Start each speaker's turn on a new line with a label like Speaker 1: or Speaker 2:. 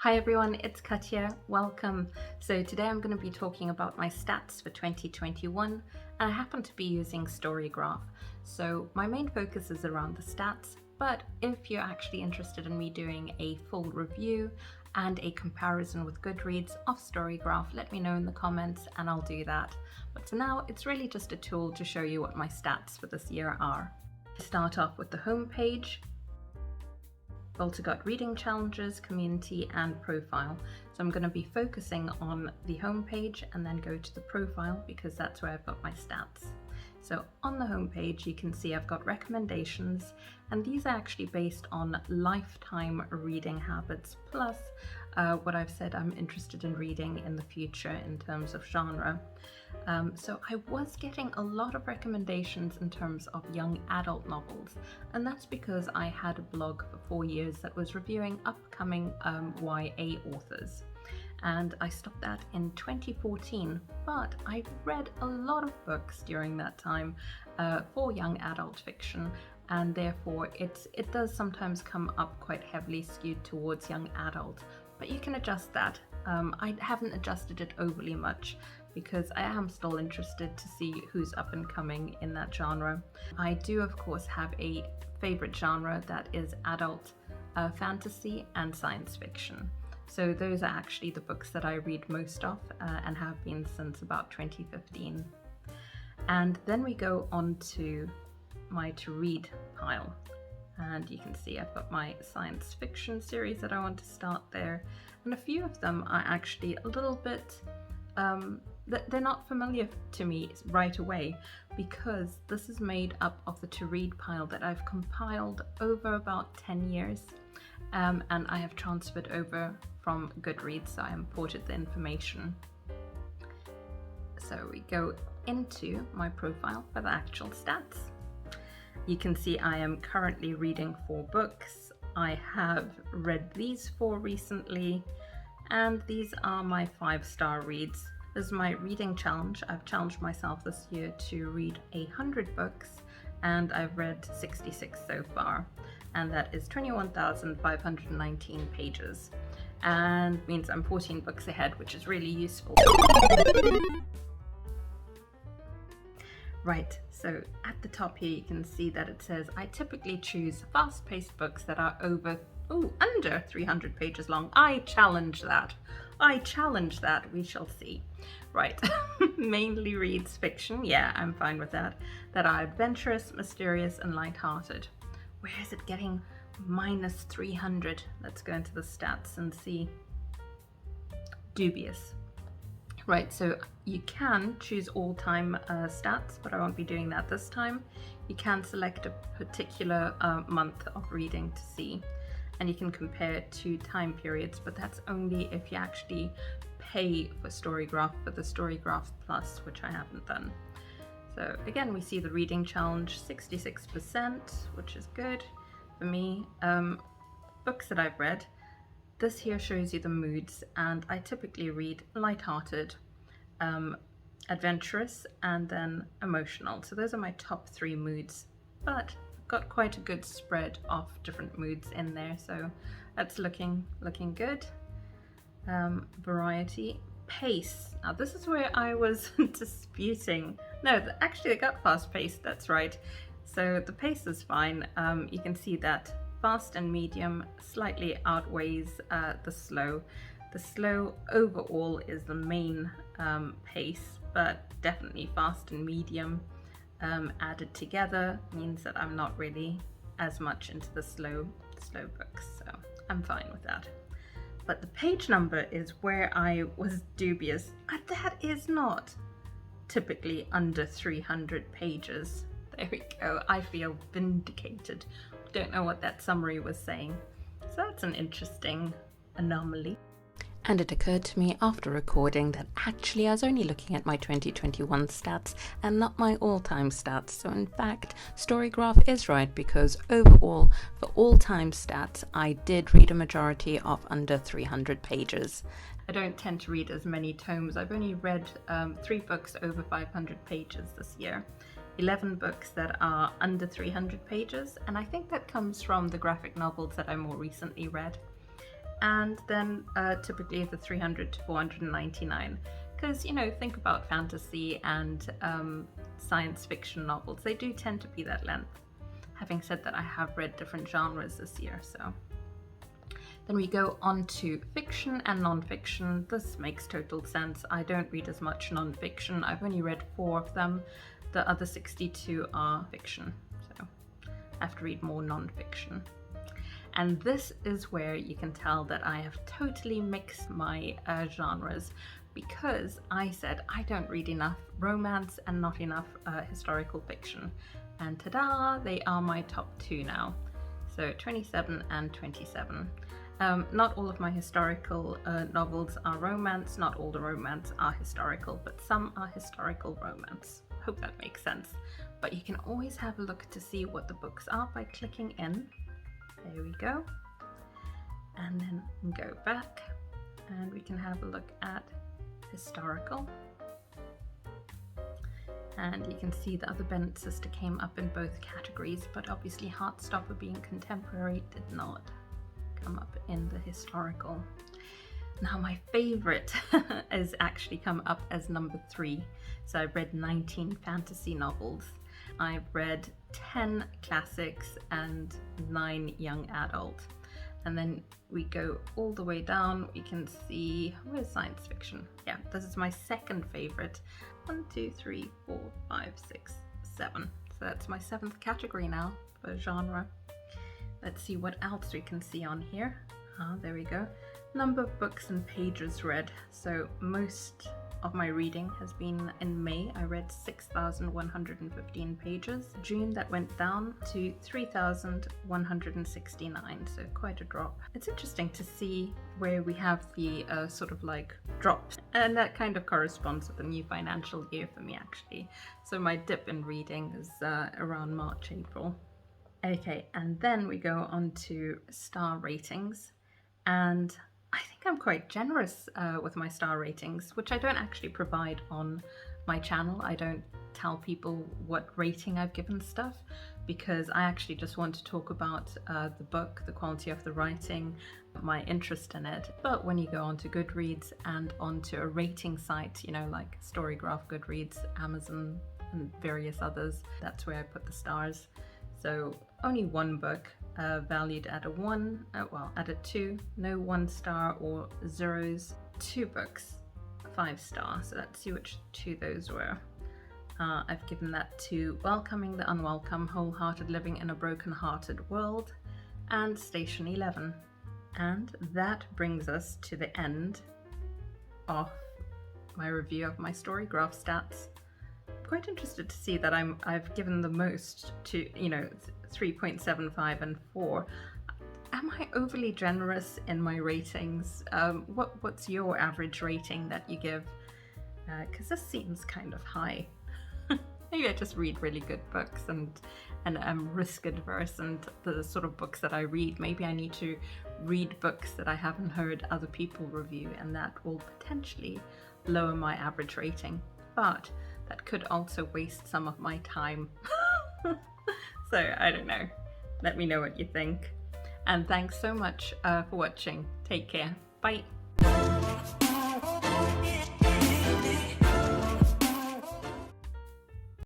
Speaker 1: Hi everyone, it's Katya. Welcome. So today I'm going to be talking about my stats for 2021 and I happen to be using Storygraph. So my main focus is around the stats, but if you're actually interested in me doing a full review and a comparison with Goodreads of Storygraph, let me know in the comments and I'll do that. But for now, it's really just a tool to show you what my stats for this year are. Start off with the home page. I've also got reading challenges, community and profile. So I'm going to be focusing on the home page and then go to the profile because that's where I've got my stats. So on the home page you can see I've got recommendations, and these are actually based on lifetime reading habits plus what I've said I'm interested in reading in the future in terms of genre. So I was getting a lot of recommendations in terms of young adult novels, and that's because I had a blog for 4 years that was reviewing upcoming YA authors. And I stopped that in 2014, but I read a lot of books during that time for young adult fiction, and therefore it does sometimes come up quite heavily skewed towards young adult, but you can adjust that. I haven't adjusted it overly much because I am still interested to see who's up and coming in that genre. I do of course have a favorite genre that is adult fantasy and science fiction. So those are actually the books that I read most of and have been since about 2015. And then we go on to my to read pile. And you can see I've got my science fiction series that I want to start there. And a few of them are actually a little bit, they're not familiar to me right away because this is made up of the to read pile that I've compiled over about 10 years. And I have transferred over from Goodreads, so I imported the information. So we go into my profile for the actual stats. You can see I am currently reading 4 books. I have read these 4 recently, and these are my 5-star reads. This is my reading challenge. I've challenged myself this year to read 100 books, and I've read 66 so far. And that is 21,519 pages, and means I'm 14 books ahead, which is really useful. Right, so at the top here you can see that it says I typically choose fast-paced books that are under 300 pages long. I challenge that. We shall see. Right, mainly reads fiction. Yeah, I'm fine with that. That are adventurous, mysterious and light-hearted. Where is it getting minus 300? Let's go into the stats and see. Dubious. Right, so you can choose all-time stats, but I won't be doing that this time. You can select a particular month of reading to see, and you can compare it to time periods, but that's only if you actually pay for Storygraph, for the Storygraph Plus, which I haven't done. So again, we see the reading challenge, 66%, which is good for me. Books that I've read. This here shows you the moods, and I typically read lighthearted, adventurous, and then emotional. So those are my top 3 moods, but I've got quite a good spread of different moods in there, so that's looking good. Variety. Pace. Now this is where I was disputing. No, actually I got fast paced, that's right. So the pace is fine. You can see that fast and medium slightly outweighs the slow. The slow overall is the main pace, but definitely fast and medium added together means that I'm not really as much into the slow books, so I'm fine with that. But the page number is where I was dubious. That is not typically under 300 pages. There we go. I feel vindicated. Don't know what that summary was saying. So that's an interesting anomaly. And it occurred to me after recording that actually I was only looking at my 2021 stats and not my all-time stats. So in fact, Storygraph is right because overall, for all-time stats, I did read a majority of under 300 pages. I don't tend to read as many tomes. I've only read 3 books over 500 pages this year. 11 books that are under 300 pages, and I think that comes from the graphic novels that I more recently read. and then typically the 300 to 499. Because, you know, think about fantasy and science fiction novels, they do tend to be that length. Having said that, I have read different genres this year, so. Then we go on to fiction and non-fiction. This makes total sense. I don't read as much non-fiction. I've only read 4 of them. The other 62 are fiction, so I have to read more non-fiction. And this is where you can tell that I have totally mixed my genres, because I said I don't read enough romance and not enough historical fiction. And ta-da, they are my top 2 now. So 27 and 27. Not all of my historical novels are romance, not all the romance are historical, but some are historical romance. Hope that makes sense. But you can always have a look to see what the books are by clicking in. There we go. And then go back and we can have a look at historical. And you can see the other Bennett sister came up in both categories, but obviously Heartstopper being contemporary did not come up in the historical. Now my favorite has actually come up as number 3. So I've read 19 fantasy novels. I've read 10 classics and 9 young adult. And then we go all the way down, we can see, where's science fiction? Yeah, this is my second favorite. 1, 2, 3, 4, 5, 6, 7. So that's my 7th category now for genre. Let's see what else we can see on here. There we go. Number of books and pages read. So most of my reading has been in May. I read 6,115 pages. June that went down to 3,169, so quite a drop. It's interesting to see where we have the sort of like drops, and that kind of corresponds with the new financial year for me actually. So my dip in reading is around March, April. Okay, and then we go on to star ratings, and I think I'm quite generous with my star ratings, which I don't actually provide on my channel. I don't tell people what rating I've given stuff, because I actually just want to talk about the book, the quality of the writing, my interest in it. But when you go onto Goodreads and onto a rating site, you know, like Storygraph, Goodreads, Amazon, and various others, that's where I put the stars. So only one book valued at a 1, at a 2, no 1 star or zeros. 2 books, 5 star. So let's see which 2 those were. I've given that to Welcoming the Unwelcome, Wholehearted Living in a Broken-Hearted World, and Station 11. And that brings us to the end of my review of my Storygraph stats. Quite interested to see that I've given the most to, you know, 3.75 and 4. Am I overly generous in my ratings? What's your average rating that you give? Because this seems kind of high. Maybe I just read really good books and I'm risk adverse, and the sort of books that I read, maybe I need to read books that I haven't heard other people review, and that will potentially lower my average rating. But that could also waste some of my time. So I don't know. Let me know what you think. And thanks so much for watching. Take care. Bye.